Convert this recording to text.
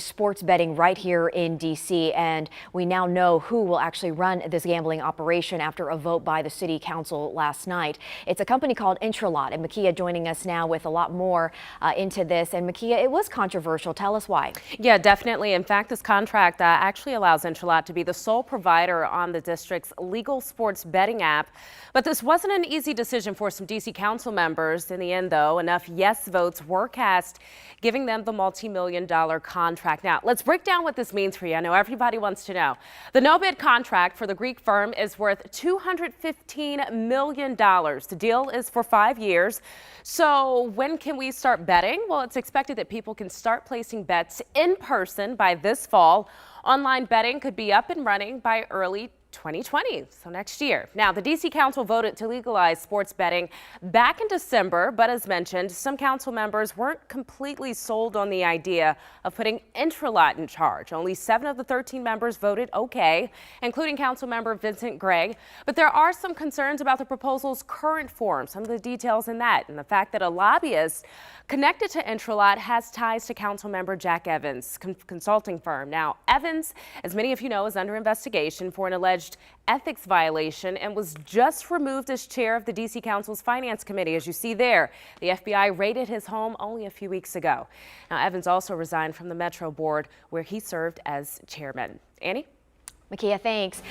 Sports betting right here in D.C. and we now know who will actually run this gambling operation after a vote by the city council last night. It's a company called Intralot, and Makia joining us now with a lot more into this. And Makia, it was controversial. Tell us why. Yeah, definitely. In fact, this contract actually allows Intralot to be the sole provider on the district's legal sports betting app. But this wasn't an easy decision for some D.C. council members. In the end, though, enough yes votes were cast, giving them the multi-million-dollar contract. Now, let's break down what this means for you. I know everybody wants to know. The no-bid contract for the Greek firm is worth $215 million. The deal is for 5 years. So when can we start betting? Well, it's expected that people can start placing bets in person by this fall. Online betting could be up and running by early 2020, so next year. Now, the D.C. Council voted to legalize sports betting back in December, but as mentioned, some council members weren't completely sold on the idea of putting Intralot in charge. Only 7 of the 13 members voted okay, including council member Vincent Gregg. But there are some concerns about the proposal's current form, some of the details in that, and the fact that a lobbyist connected to Intralot has ties to council member Jack Evans' consulting firm. Now, Evans, as many of you know, is under investigation for an alleged ethics violation and was just removed as chair of the D.C. Council's Finance Committee. As you see there, the FBI raided his home only a few weeks ago. Now, Evans also resigned from the Metro Board, where he served as chairman. Annie? Makia, thanks.